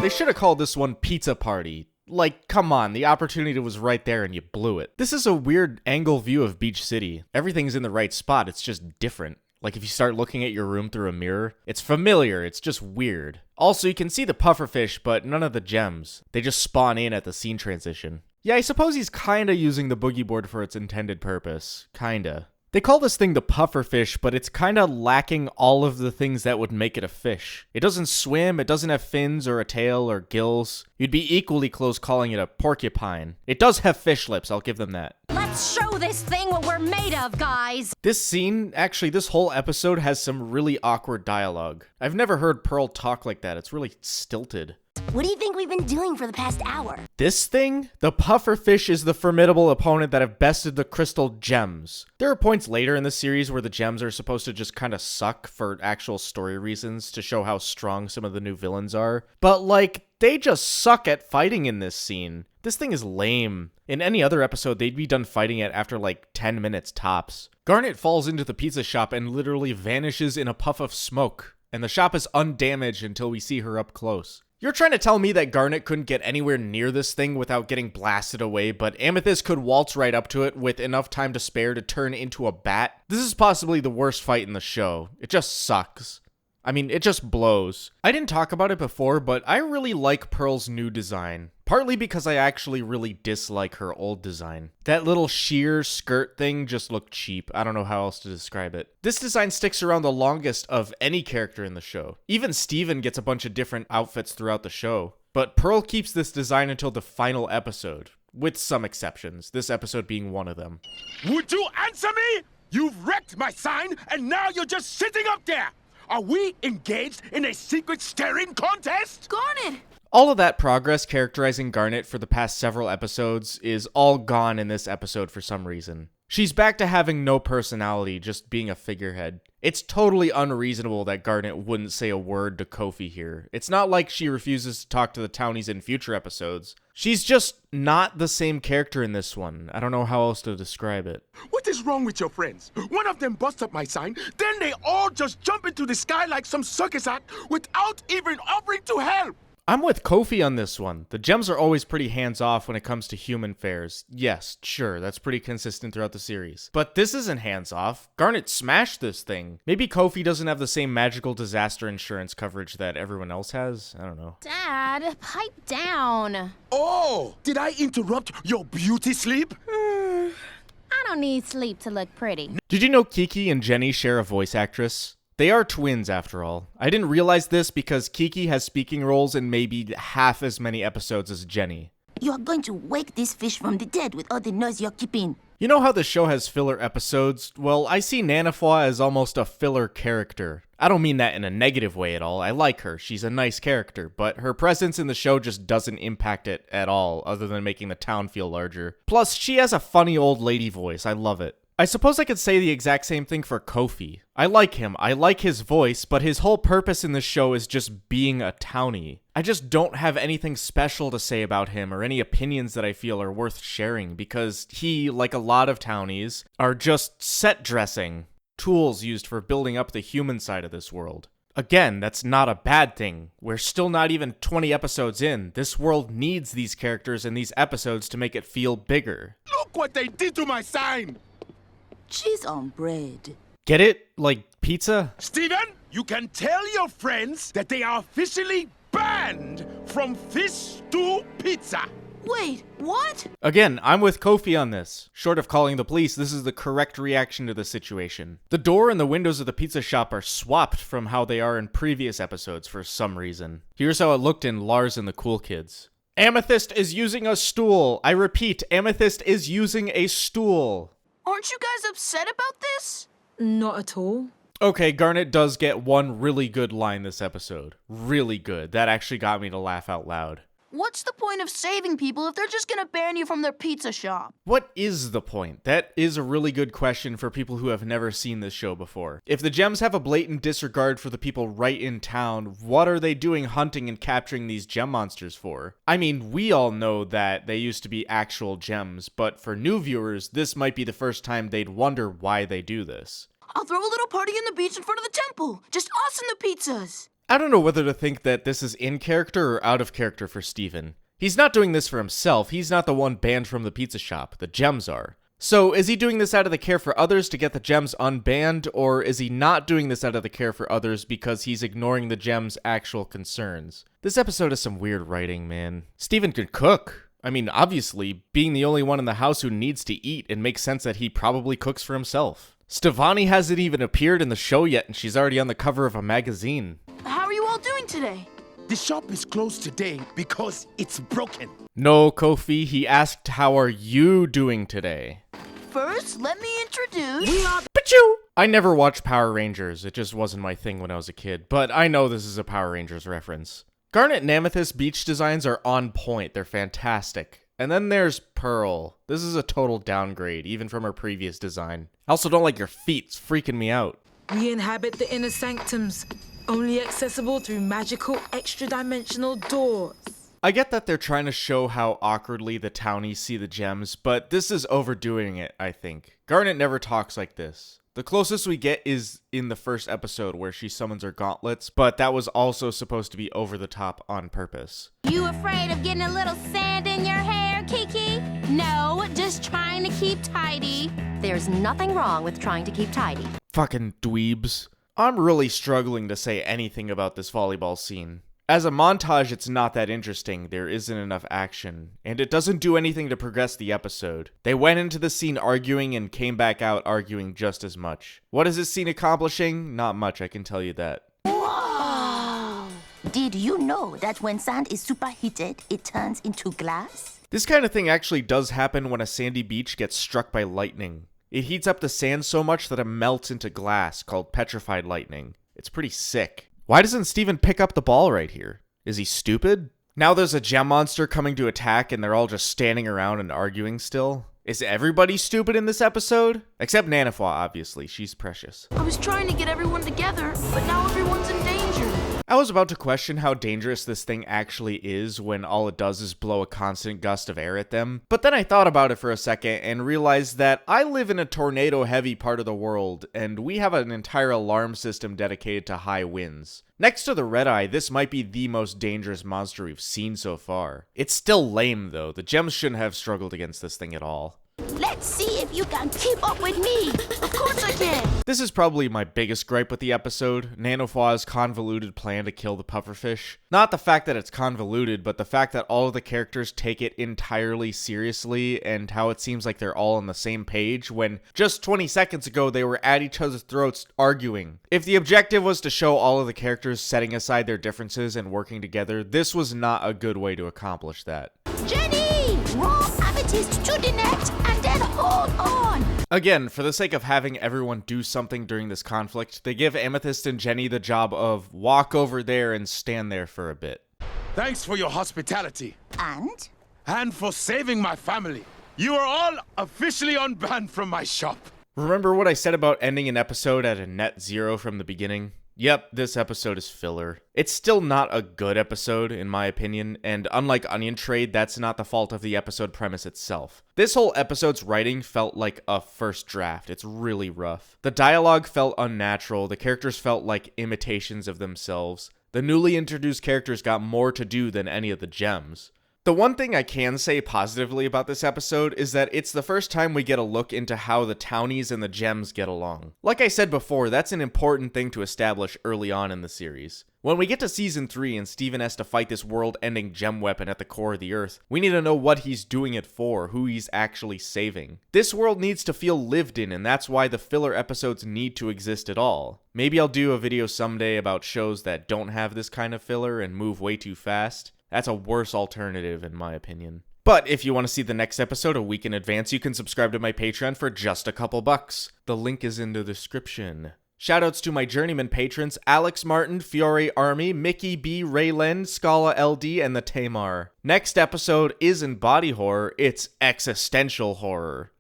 They should have called this one Pizza Party. Like, come on, the opportunity was right there and you blew it. This is a weird angle view of Beach City. Everything's in the right spot, it's just different. Like if you start looking at your room through a mirror, it's familiar, it's just weird. Also, you can see the pufferfish, but none of the gems. They just spawn in at the scene transition. Yeah, I suppose he's kinda using the boogie board for its intended purpose. Kinda. They call this thing the pufferfish, but it's kinda lacking all of the things that would make it a fish. It doesn't swim, it doesn't have fins or a tail or gills. You'd be equally close calling it a porcupine. It does have fish lips, I'll give them that. Let's show this thing what we're made of, guys! This scene, actually this whole episode has some really awkward dialogue. I've never heard Pearl talk like that, it's really stilted. What do you think we've been doing for the past hour? This thing? The pufferfish is the formidable opponent that have bested the crystal gems. There are points later in the series where the gems are supposed to just kind of suck for actual story reasons to show how strong some of the new villains are. But like, they just suck at fighting in this scene. This thing is lame. In any other episode, they'd be done fighting it after like 10 minutes tops. Garnet falls into the pizza shop and literally vanishes in a puff of smoke. And the shop is undamaged until we see her up close. You're trying to tell me that Garnet couldn't get anywhere near this thing without getting blasted away, but Amethyst could waltz right up to it with enough time to spare to turn into a bat? This is possibly the worst fight in the show. It just sucks. I mean, it just blows. I didn't talk about it before, but I really like Pearl's new design. Partly because I actually really dislike her old design. That little sheer skirt thing just looked cheap. I don't know how else to describe it. This design sticks around the longest of any character in the show. Even Steven gets a bunch of different outfits throughout the show. But Pearl keeps this design until the final episode. With some exceptions, this episode being one of them. Would you answer me? You've wrecked my sign, and now you're just sitting up there! Are we engaged in a secret staring contest? Garnet! All of that progress characterizing Garnet for the past several episodes is all gone in this episode for some reason. She's back to having no personality, just being a figurehead. It's totally unreasonable that Garnet wouldn't say a word to Kofi here. It's not like she refuses to talk to the Townies in future episodes. She's just not the same character in this one. I don't know how else to describe it. What is wrong with your friends? One of them busts up my sign, then they all just jump into the sky like some circus act without even offering to help! I'm with Kofi on this one. The gems are always pretty hands-off when it comes to human fairs. Yes, sure, that's pretty consistent throughout the series. But this isn't hands-off. Garnet smashed this thing. Maybe Kofi doesn't have the same magical disaster insurance coverage that everyone else has? I don't know. Dad, pipe down. Oh, did I interrupt your beauty sleep? I don't need sleep to look pretty. Did you know Kiki and Jenny share a voice actress? They are twins, after all. I didn't realize this because Kiki has speaking roles in maybe half as many episodes as Jenny. You are going to wake this fish from the dead with all the noise you're keeping. You know how the show has filler episodes? Well, I see Nanafoa as almost a filler character. I don't mean that in a negative way at all. I like her. She's a nice character, but her presence in the show just doesn't impact it at all, other than making the town feel larger. Plus, she has a funny old lady voice. I love it. I suppose I could say the exact same thing for Kofi. I like him, I like his voice, but his whole purpose in this show is just being a townie. I just don't have anything special to say about him or any opinions that I feel are worth sharing because he, like a lot of townies, are just set dressing. Tools used for building up the human side of this world. Again, that's not a bad thing. We're still not even 20 episodes in. This world needs these characters and these episodes to make it feel bigger. Look what they did to my sign! Cheese on bread. Get it? Like pizza? Steven, you can tell your friends that they are officially banned from fish to pizza. Wait, what? Again, I'm with Kofi on this. Short of calling the police, this is the correct reaction to the situation. The door and the windows of the pizza shop are swapped from how they are in previous episodes for some reason. Here's how it looked in Lars and the Cool Kids. Amethyst is using a stool. I repeat, Amethyst is using a stool. Aren't you guys upset about this? Not at all. Okay, Garnet does get one really good line this episode. Really good. That actually got me to laugh out loud. What's the point of saving people if they're just gonna ban you from their pizza shop? What is the point? That is a really good question for people who have never seen this show before. If the gems have a blatant disregard for the people right in town, what are they doing hunting and capturing these gem monsters for? I mean, we all know that they used to be actual gems, but for new viewers, this might be the first time they'd wonder why they do this. I'll throw a little party in the beach in front of the temple. Just us and the pizzas. I don't know whether to think that this is in character or out of character for Steven. He's not doing this for himself, he's not the one banned from the pizza shop, the gems are. So is he doing this out of the care for others to get the gems unbanned, or is he not doing this out of the care for others because he's ignoring the gems' actual concerns? This episode has some weird writing, man. Steven can cook. I mean, obviously, being the only one in the house who needs to eat, it makes sense that he probably cooks for himself. Stevonnie hasn't even appeared in the show yet, and she's already on the cover of a magazine. How are you all doing today? The shop is closed today because it's broken. No, Kofi, he asked, how are you doing today? First, let me introduce... Pachoo! I never watched Power Rangers, it just wasn't my thing when I was a kid, but I know this is a Power Rangers reference. Garnet and Amethyst beach designs are on point, they're fantastic. And then there's Pearl. This is a total downgrade, even from her previous design. I also don't like your feet, it's freaking me out. We inhabit the inner sanctums, only accessible through magical extra-dimensional doors. I get that they're trying to show how awkwardly the Townies see the gems, but this is overdoing it, I think. Garnet never talks like this. The closest we get is in the first episode where she summons her gauntlets, but that was also supposed to be over the top on purpose. You afraid of getting a little sand in your hair, Kiki? No, just trying to keep tidy. There's nothing wrong with trying to keep tidy. Fucking dweebs. I'm really struggling to say anything about this volleyball scene. As a montage, it's not that interesting, there isn't enough action, and it doesn't do anything to progress the episode. They went into the scene arguing and came back out arguing just as much. What is this scene accomplishing? Not much, I can tell you that. Whoa! Did you know that when sand is superheated, it turns into glass? This kind of thing actually does happen when a sandy beach gets struck by lightning. It heats up the sand so much that it melts into glass, called petrified lightning. It's pretty sick. Why doesn't Steven pick up the ball right here? Is he stupid? Now there's a gem monster coming to attack and they're all just standing around and arguing still. Is everybody stupid in this episode? Except Nanafwa, obviously. She's precious. I was trying to get everyone together, but now everyone's in danger. I was about to question how dangerous this thing actually is when all it does is blow a constant gust of air at them, but then I thought about it for a second and realized that I live in a tornado-heavy part of the world, and we have an entire alarm system dedicated to high winds. Next to the Red Eye, this might be the most dangerous monster we've seen so far. It's still lame though, the gems shouldn't have struggled against this thing at all. Let's see if you can keep up with me. Of course I can. This is probably my biggest gripe with the episode, Nanofwa's convoluted plan to kill the pufferfish. Not the fact that it's convoluted, but the fact that all of the characters take it entirely seriously and how it seems like they're all on the same page when just 20 seconds ago they were at each other's throats arguing. If the objective was to show all of the characters setting aside their differences and working together, this was not a good way to accomplish that. Jenny, roll amethyst to the net and then hold on. Again, for the sake of having everyone do something during this conflict, they give Amethyst and Jenny the job of walk over there and stand there for a bit. Thanks for your hospitality. And? And for saving my family. You are all officially unbanned from my shop. Remember what I said about ending an episode at a net zero from the beginning? Yep, this episode is filler. It's still not a good episode, in my opinion, and unlike Onion Trade, that's not the fault of the episode premise itself. This whole episode's writing felt like a first draft. It's really rough. The dialogue felt unnatural, the characters felt like imitations of themselves. The newly introduced characters got more to do than any of the gems. The one thing I can say positively about this episode is that it's the first time we get a look into how the Townies and the gems get along. Like I said before, that's an important thing to establish early on in the series. When we get to Season 3 and Steven has to fight this world-ending gem weapon at the core of the Earth, we need to know what he's doing it for, who he's actually saving. This world needs to feel lived in, and that's why the filler episodes need to exist at all. Maybe I'll do a video someday about shows that don't have this kind of filler and move way too fast. That's a worse alternative in my opinion. But if you want to see the next episode a week in advance, you can subscribe to my Patreon for just a couple bucks. The link is in the description. Shoutouts to my journeyman patrons, Alex Martin, Fiore Army, Mickey B, Raylen, Scala LD, and the Tamar. Next episode isn't body horror, it's existential horror.